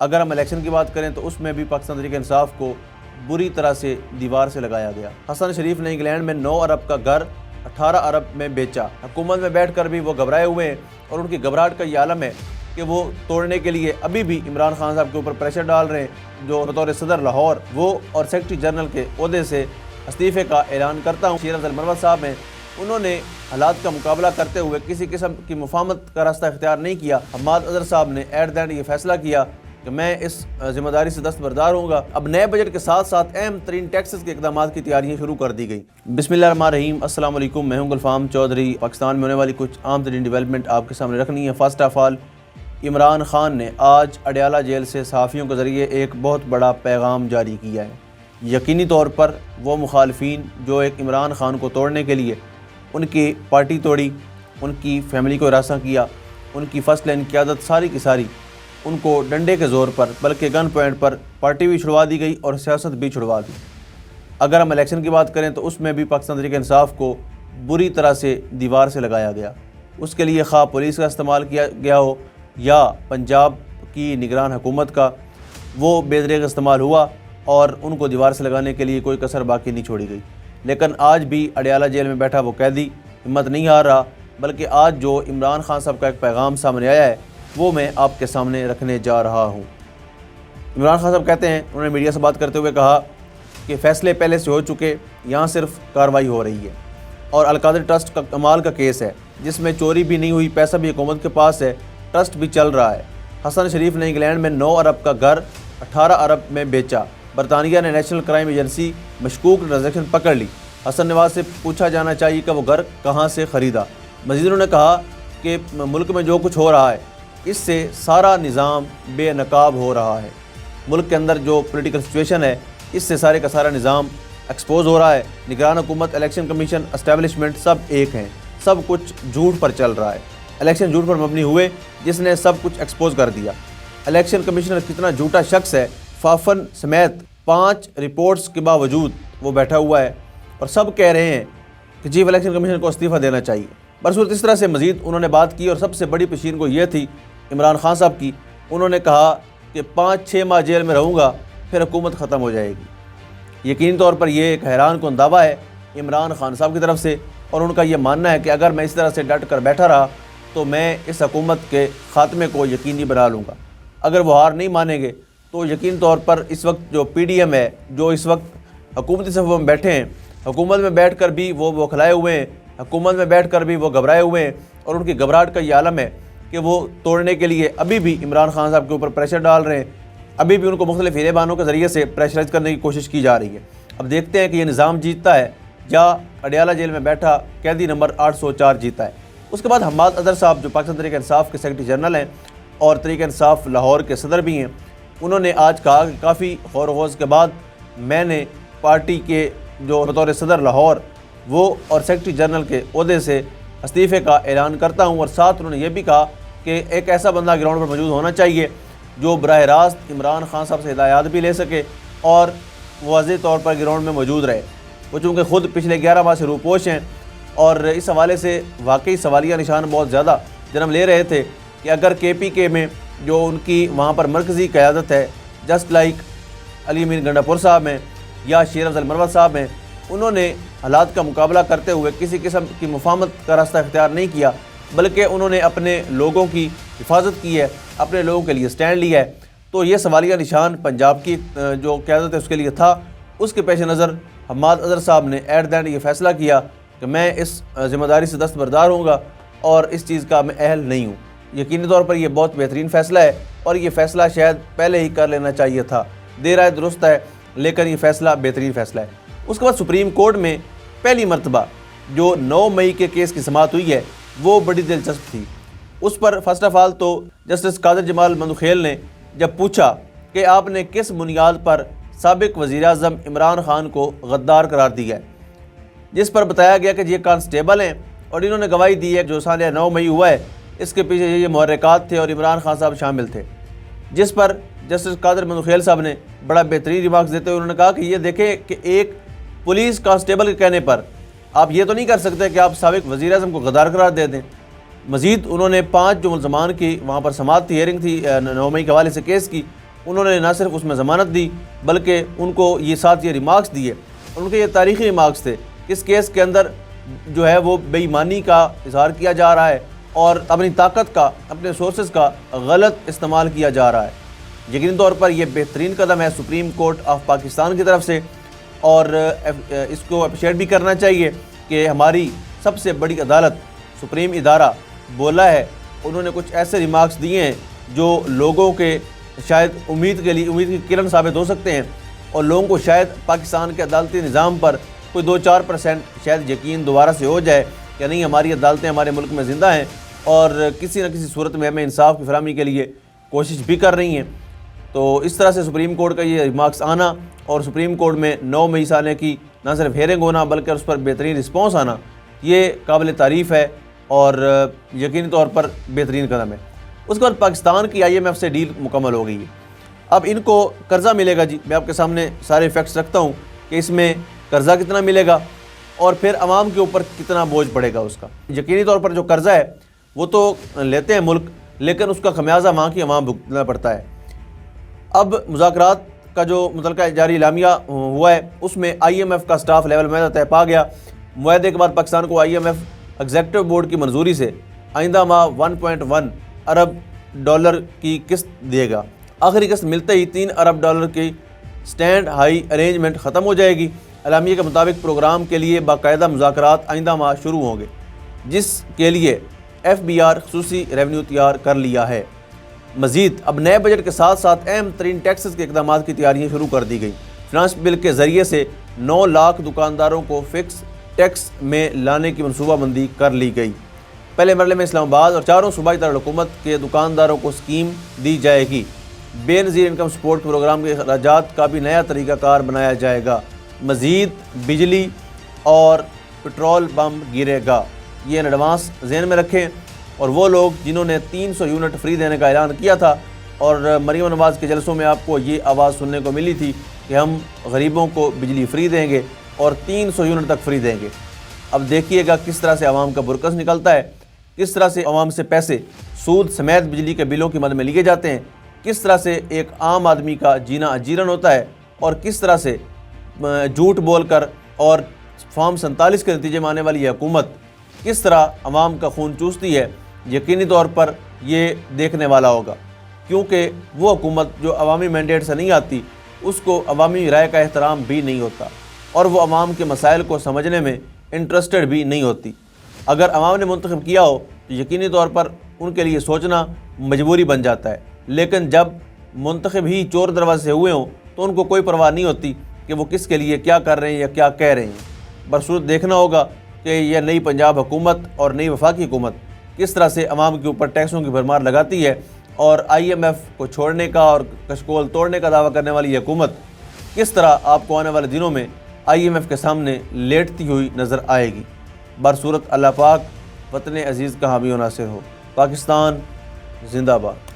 اگر ہم الیکشن کی بات کریں تو اس میں بھی پاکستان تحریک انصاف کو بری طرح سے دیوار سے لگایا گیا۔ حسن شریف نے انگلینڈ میں 9 ارب کا گھر 18 ارب میں بیچا۔ حکومت میں بیٹھ کر بھی وہ گھبرائے ہوئے ہیں اور ان کی گھبراہٹ کا یہ عالم ہے کہ وہ توڑنے کے لیے ابھی بھی عمران خان صاحب کے اوپر پریشر ڈال رہے ہیں، جو بطور صدر لاہور وہ اور سیکرٹری جنرل کے عہدے سے استعفے کا اعلان کرتا ہوں۔ شیر افضل مروت صاحب ہیں، انہوں نے حالات کا مقابلہ کرتے ہوئے کسی قسم کی مفاہمت کا راستہ اختیار نہیں کیا۔ حماد اظہر صاحب نے ایٹ دا اینڈ یہ فیصلہ کیا کہ میں اس ذمہ داری سے دستبردار ہوں گا۔ اب نئے بجٹ کے ساتھ ساتھ اہم ترین ٹیکسز کے اقدامات کی تیاریاں شروع کر دی گئی۔ بسم اللہ الرحمن الرحیم، السلام علیکم، میں ہوں گلفام چودھری۔ پاکستان میں ہونے والی کچھ عام ترین ڈیولپمنٹ آپ کے سامنے رکھنی ہے۔ First of all, Imran Khan نے آج اڈیالہ جیل سے صحافیوں کے ذریعے ایک بہت بڑا پیغام جاری کیا ہے۔ یقینی طور پر وہ مخالفین جو ایک عمران خان کو توڑنے کے لیے ان کی پارٹی توڑی، ان کی فیملی کو ہراساں کیا، ان کی فرسٹ لائن قیادت ساری کی ساری ان کو ڈنڈے کے زور پر بلکہ گن پوائنٹ پر پارٹی بھی چھڑوا دی گئی اور سیاست بھی چھڑوا دی۔ اگر ہم الیکشن کی بات کریں تو اس میں بھی پاکستان تحریک انصاف کو بری طرح سے دیوار سے لگایا گیا۔ اس کے لیے خواہ پولیس کا استعمال کیا گیا ہو یا پنجاب کی نگران حکومت کا، وہ بے دریغ استعمال ہوا اور ان کو دیوار سے لگانے کے لیے کوئی کسر باقی نہیں چھوڑی گئی۔ لیکن آج بھی اڈیالہ جیل میں بیٹھا وہ قیدی ہمت نہیں ہار رہا، بلکہ آج جو عمران خان صاحب کا ایک پیغام سامنے آیا ہے وہ میں آپ کے سامنے رکھنے جا رہا ہوں۔ عمران خان صاحب کہتے ہیں، انہوں نے میڈیا سے بات کرتے ہوئے کہا کہ فیصلے پہلے سے ہو چکے، یہاں صرف کارروائی ہو رہی ہے، اور القادری ٹرسٹ کا کمال کا کیس ہے جس میں چوری بھی نہیں ہوئی، پیسہ بھی حکومت کے پاس ہے، ٹرسٹ بھی چل رہا ہے۔ حسن شریف نے انگلینڈ میں 9 ارب کا گھر 18 ارب میں بیچا۔ برطانیہ نے نیشنل کرائم ایجنسی مشکوک ٹرانزیکشن پکڑ لی۔ حسن نواز سے پوچھا جانا چاہیے کہ وہ گھر کہاں سے خریدا۔ مزید انہوں نے کہا کہ ملک میں جو کچھ ہو رہا ہے اس سے سارا نظام بے نقاب ہو رہا ہے۔ ملک کے اندر جو پولیٹیکل سچویشن ہے اس سے سارے کا سارا نظام ایکسپوز ہو رہا ہے۔ نگران حکومت، الیکشن کمیشن، اسٹیبلشمنٹ سب ایک ہیں، سب کچھ جھوٹ پر چل رہا ہے۔ الیکشن جھوٹ پر مبنی ہوئے جس نے سب کچھ ایکسپوز کر دیا۔ الیکشن کمیشنر کتنا جھوٹا شخص ہے، فافن سمیت 5 رپورٹس کے باوجود وہ بیٹھا ہوا ہے اور سب کہہ رہے ہیں کہ چیف الیکشن کمیشنر کو استعفیٰ دینا چاہیے۔ برصورت اس طرح سے مزید انہوں نے بات کی اور سب سے بڑی پشین کو یہ تھی عمران خان صاحب کی، انہوں نے کہا کہ 5-6 ماہ جیل میں رہوں گا پھر حکومت ختم ہو جائے گی۔ یقینی طور پر یہ ایک حیران کن دعویٰ ہے عمران خان صاحب کی طرف سے، اور ان کا یہ ماننا ہے کہ اگر میں اس طرح سے ڈٹ کر بیٹھا رہا تو میں اس حکومت کے خاتمے کو یقینی بنا لوں گا۔ اگر وہ ہار نہیں مانیں گے تو یقینی طور پر اس وقت جو پی ڈی ایم ہے، جو اس وقت حکومتی صفوں میں بیٹھے ہیں، حکومت میں بیٹھ کر بھی وہ بوکھلائے ہوئے ہیں، حکومت میں بیٹھ کر بھی وہ گھبرائے ہوئے ہیں، اور ان کی گھبراہٹ کا یہ عالم ہے کہ وہ توڑنے کے لیے ابھی بھی عمران خان صاحب کے اوپر پریشر ڈال رہے ہیں، ابھی بھی ان کو مختلف ہیلے بانوں کے ذریعے سے پریشرائز کرنے کی کوشش کی جا رہی ہے۔ اب دیکھتے ہیں کہ یہ نظام جیتتا ہے یا اڈیالہ جیل میں بیٹھا قیدی نمبر 804 جیتا ہے۔ اس کے بعد حماد اظہر صاحب جو پاکستان تحریک انصاف کے سیکرٹری جنرل ہیں اور تحریک انصاف لاہور کے صدر بھی ہیں، انہوں نے آج کہا کہ کافی غور و خوض کے بعد میں نے پارٹی کے جو بطور صدر لاہور وہ اور سیکرٹری جنرل کے عہدے سے استعفے کا اعلان کرتا ہوں، اور ساتھ انہوں نے یہ بھی کہا کہ ایک ایسا بندہ گراؤنڈ پر موجود ہونا چاہیے جو براہ راست عمران خان صاحب سے ہدایات بھی لے سکے اور واضح طور پر گراؤنڈ میں موجود رہے۔ وہ چونکہ خود پچھلے 11 ماہ سے روپوش ہیں اور اس حوالے سے واقعی سوالیہ نشان بہت زیادہ جنم لے رہے تھے کہ اگر کے پی کے میں جو ان کی وہاں پر مرکزی قیادت ہے، جسٹ لائک علی امین گنڈا پور صاحب ہیں یا شیر افضل مروت صاحب ہیں، انہوں نے حالات کا مقابلہ کرتے ہوئے کسی قسم کی مفاہمت کا راستہ اختیار نہیں کیا، بلکہ انہوں نے اپنے لوگوں کی حفاظت کی ہے، اپنے لوگوں کے لیے سٹینڈ لیا ہے۔ تو یہ سوالیہ نشان پنجاب کی جو قیادت ہے اس کے لیے تھا۔ اس کے پیش نظر حماد اظہر صاحب نے ایٹ دا اینڈ یہ فیصلہ کیا کہ میں اس ذمہ داری سے دستبردار ہوں گا اور اس چیز کا میں اہل نہیں ہوں۔ یقینی طور پر یہ بہت بہترین فیصلہ ہے اور یہ فیصلہ شاید پہلے ہی کر لینا چاہیے تھا، دیر آئے درست ہے، لیکن یہ فیصلہ بہترین فیصلہ ہے۔ اس کے بعد سپریم کورٹ میں پہلی مرتبہ جو 9 مئی کے کیس کی سماعت ہوئی ہے وہ بڑی دلچسپ تھی۔ اس پر فرسٹ آف آل تو جسٹس قادر جمال مندوخیل نے جب پوچھا کہ آپ نے کس بنیاد پر سابق وزیر اعظم عمران خان کو غدار قرار دیا ہے، جس پر بتایا گیا کہ یہ کانسٹیبل ہیں اور انہوں نے گواہی دی ہے جو سال 9 مئی ہوا ہے اس کے پیچھے یہ محرکات تھے اور عمران خان صاحب شامل تھے، جس پر جسٹس قادر مندوخیل صاحب نے بڑا بہترین ریمارکس دیتے ہوئے انہوں نے کہا کہ یہ دیکھیں کہ ایک پولیس کانسٹیبل کے کہنے پر آپ یہ تو نہیں کر سکتے کہ آپ سابق وزیر اعظم کو غدار قرار دے دیں۔ مزید انہوں نے 5 جو ملزمان کی وہاں پر سماعت تھی، ہیئرنگ تھی 9 مئی کے حوالے سے کیس کی، انہوں نے نہ صرف اس میں ضمانت دی بلکہ ان کو یہ ساتھ یہ ریمارکس دیے، اور ان کے یہ تاریخی ریمارکس تھے کہ اس کیس کے اندر جو ہے وہ بے ایمانی کا اظہار کیا جا رہا ہے اور اپنی طاقت کا، اپنے سورسز کا غلط استعمال کیا جا رہا ہے۔ یقینی طور پر یہ بہترین قدم ہے سپریم کورٹ آف پاکستان کی طرف سے، اور اس کو اپریشیٹ بھی کرنا چاہیے کہ ہماری سب سے بڑی عدالت سپریم ادارہ بولا ہے، انہوں نے کچھ ایسے ریمارکس دیے ہیں جو لوگوں کے شاید امید کی کرن ثابت ہو سکتے ہیں، اور لوگوں کو شاید پاکستان کے عدالتی نظام پر کوئی 2-4% شاید یقین دوبارہ سے ہو جائے کہ نہیں، ہماری عدالتیں ہمارے ملک میں زندہ ہیں اور کسی نہ کسی صورت میں ہمیں انصاف کی فراہمی کے لیے کوشش بھی کر رہی ہیں۔ تو اس طرح سے سپریم کورٹ کا یہ ریمارکس آنا اور سپریم کورٹ میں 9 مئی سالے کی نہ صرف ہیئرنگ ہونا بلکہ اس پر بہترین رسپانس آنا، یہ قابل تعریف ہے اور یقینی طور پر بہترین قدم ہے۔ اس کے بعد پاکستان کی IMF سے ڈیل مکمل ہو گئی ہے۔ اب ان کو قرضہ ملے گا جی، میں آپ کے سامنے سارے فیکٹس رکھتا ہوں کہ اس میں قرضہ کتنا ملے گا اور پھر عوام کے اوپر کتنا بوجھ پڑے گا اس کا۔ یقینی طور پر جو قرضہ ہے وہ تو لیتے ہیں ملک، لیکن اس کا خمیازہ وہاں کی عوام بھگتنا پڑتا ہے۔ اب مذاکرات کا جو متعلقہ جاری اعلامیہ ہوا ہے اس میں IMF کا سٹاف لیول معاہدہ طے پا گیا۔ معاہدے کے بعد پاکستان کو IMF ایگزیکٹو بورڈ کی منظوری سے آئندہ ماہ 1.1 ارب ڈالر کی قسط دے گا۔ آخری قسط ملتے ہی 3 ارب ڈالر کی سٹینڈ ہائی ارینجمنٹ ختم ہو جائے گی۔ اعلامیہ کے مطابق پروگرام کے لیے باقاعدہ مذاکرات آئندہ ماہ شروع ہوں گے، جس کے لیے FBR خصوصی ریونیو تیار کر لیا ہے۔ مزید اب نئے بجٹ کے ساتھ ساتھ اہم ترین ٹیکسز کے اقدامات کی تیاریاں شروع کر دی گئی۔ فنانس بل کے ذریعے سے 9 لاکھ دکانداروں کو فکس ٹیکس میں لانے کی منصوبہ بندی کر لی گئی۔ پہلے مرحلے میں اسلام آباد اور 4 صوبائی دارالحکومت کے دکانداروں کو اسکیم دی جائے گی۔ بے نظیر انکم سپورٹ پروگرام کے اخراجات کا بھی نیا طریقہ کار بنایا جائے گا۔ مزید بجلی اور پٹرول پمپ گرے گا، یہ ان ایڈوانس ذہن میں رکھیں۔ اور وہ لوگ جنہوں نے 300 یونٹ فری دینے کا اعلان کیا تھا، اور مریم نواز کے جلسوں میں آپ کو یہ آواز سننے کو ملی تھی کہ ہم غریبوں کو بجلی فری دیں گے اور 300 یونٹ تک فری دیں گے۔ اب دیکھیے گا کس طرح سے عوام کا برکس نکلتا ہے، کس طرح سے عوام سے پیسے سود سمیت بجلی کے بلوں کی مد میں لیے جاتے ہیں، کس طرح سے ایک عام آدمی کا جینا اجیرن ہوتا ہے، اور کس طرح سے جھوٹ بول کر اور فارم 47 کے نتیجے میں آنے والی یہ حکومت کس طرح عوام کا خون چوستی ہے۔ یقینی طور پر یہ دیکھنے والا ہوگا، کیونکہ وہ حکومت جو عوامی مینڈیٹ سے نہیں آتی اس کو عوامی رائے کا احترام بھی نہیں ہوتا، اور وہ عوام کے مسائل کو سمجھنے میں انٹرسٹڈ بھی نہیں ہوتی۔ اگر عوام نے منتخب کیا ہو تو یقینی طور پر ان کے لیے سوچنا مجبوری بن جاتا ہے، لیکن جب منتخب ہی چور دروازے سے ہوئے ہوں تو ان کو کوئی پرواہ نہیں ہوتی کہ وہ کس کے لیے کیا کر رہے ہیں یا کیا کہہ رہے ہیں۔ برصورت دیکھنا ہوگا کہ یہ نئی پنجاب حکومت اور نئی وفاقی حکومت کس طرح سے عوام کے اوپر ٹیکسوں کی بھرمار لگاتی ہے، اور IMF کو چھوڑنے کا اور کشکول توڑنے کا دعویٰ کرنے والی یہ حکومت کس طرح آپ کو آنے والے دنوں میں IMF کے سامنے لیٹتی ہوئی نظر آئے گی۔ برصورت اللہ پاک وطن عزیز کا حامی و ناصر ہو۔ پاکستان زندہ باد۔